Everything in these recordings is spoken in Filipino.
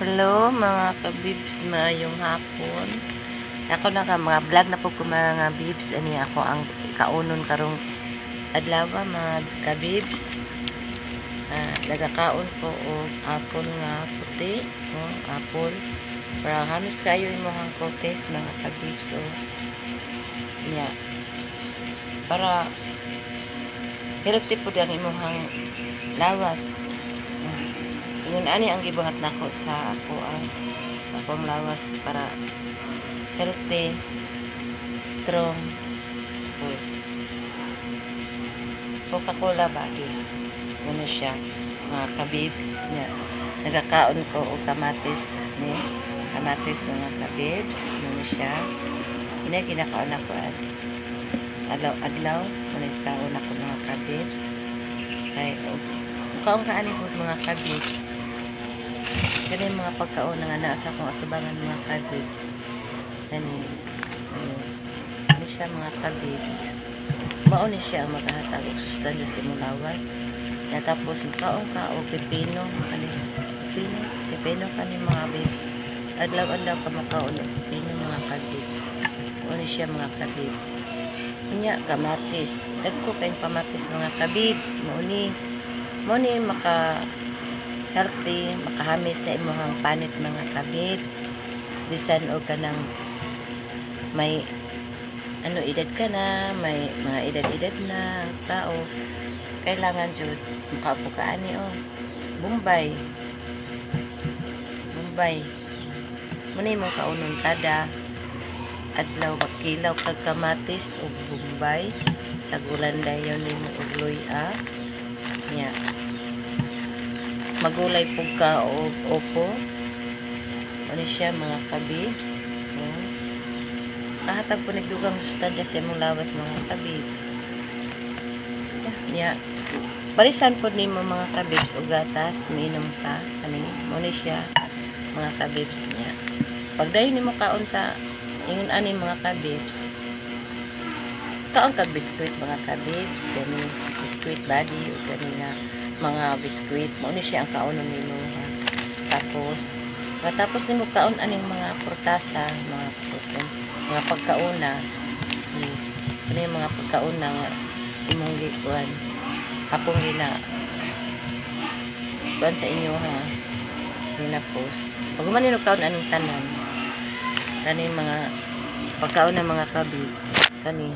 Hello mga kabibs, maayong hapon. Ako na ka mga vlog na po ko mga bibs, ani ako ang kaunon karong adlaw mga kabibs. Nagakaon ko og apple nga puti, no? Apple para hamis kayo imong kotes mga kabibs o nya para healthy po ang imong lawas. Yun ani ang gibuhat nako sa akong lawas para healthy, strong, tapos Coca-Cola body. Ano siya, mga kabibs. Nagakaon ko o kamatis ni kamatis mga kabibs. Ano siya. Ini ginakaon ako adlaw. Nagkaon ako mga kabibs. Kay kaon ka ani mga kabibs. Kani mga pagkaon nga naa sa akong atubangan mga kabibs. Ani siya mga kabibs. Mao ni siya ang maghahatag og sustansya sa imong lawas. Tapos makaon ka og pipino kani mga babes. Adlaw-adlaw ka makaon og pipino mga kabibs. Mao ni siya mga kabibs. Unya kamatis. Dagko kay kamatis mga kabibs. Mao ni maka healthy, makahamis sa imong panit mga kabibs. Bisan og kanang may edad ka na, may mga edad na tao, kailangan jud makaupo ka ani Bombay muna imong kaunon kada adlaw kilaw kag kamatis ug Bombay sa gulandayon nimo og luya nya magulay pug ka og opo ano siya mga kabibs. Kahatag po nagdugang sustansya sa imong lawas mga kabibs. Parisan po nimo mga kabibs og gatas miinom ka kani mo ni siya mga kabibs niya. Pagdayon nimo kaon sa ingon ani mga kabibs. Kaon kag biskwit mga kabibs, kani biskwit body o kani nga mga biskwit mo ni siya ang kaonon nimo Tapos nimo kaon aning mga prutasa, mga pagkauna ni mga pagkauna nga imong gikuan akong kuan sa inyo post pag man nino kaon aning tanan kani mga pagkauna mga kabibs kani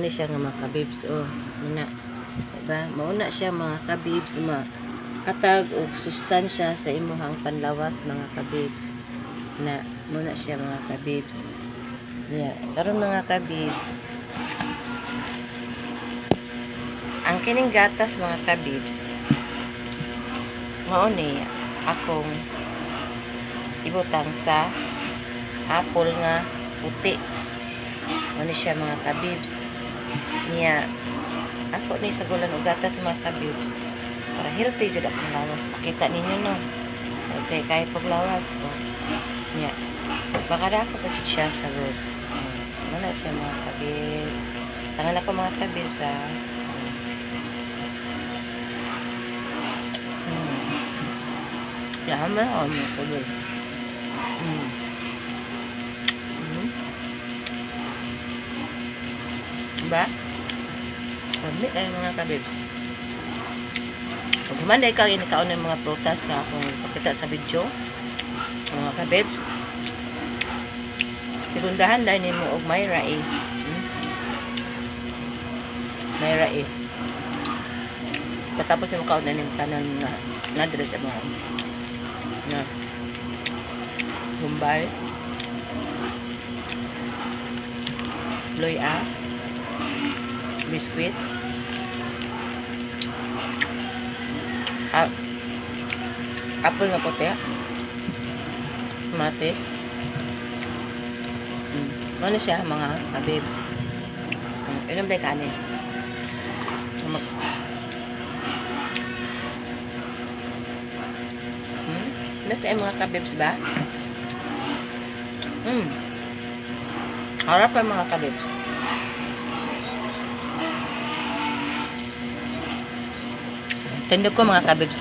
siya nga mga kabibs diba mauna siya mga kabibs hatag og sustansya sa imong panlawas mga kabibs na muna siya mga kabibs. Karon mga kabibs, ang kining gatas mga kabibs mao ni akong ibutang sa apple nga puti. Mao ni siya mga kabibs. Ako ni sa gulan og gatas mga kabibs para healthy jud akong lawas. Nakita ninyo no. Okay, kahit paglawas to. Baka na ako pa siya sa roads. Wala siya mga kabibs. Tangan ako mga kabibs Yaman ako mga kabibs. Diba? Hindi kayo mga kabibs. Pag humanday ka, inikaon ng mga prutas na akong pakita sa video. Mga kabibs. Sigundahan dahil nimo og Mayra Patapos nimo kaon na nimo tanan na nadres mo na Bombay luya biskwit apple nga puti kamatis ano siya mga kabibs. Inom day kanin ano kayo mga kabibs ba? Harap kayo mga kabibs. Tindog ko mga kabibs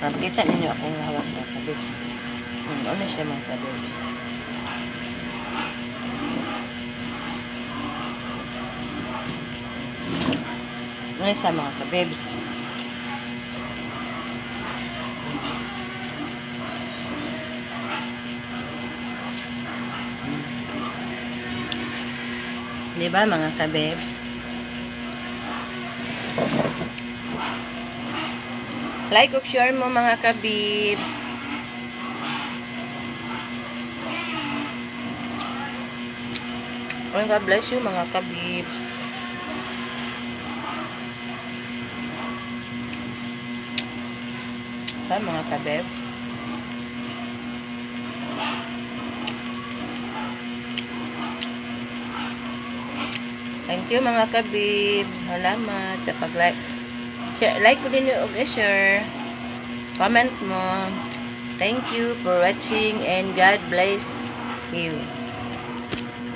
Kita ninyo akong lawas mga kabibs. Ano siya mga kabibs. Ano siya mga kabibs. Diba mga kabibs? Like o share mo mga kabibs. God bless you mga kabibs. Bye mga kabibs. Thank you mga kabibs. Salamat sa pag-like. Like ko din yung share. Comment mo. Thank you for watching and God bless you.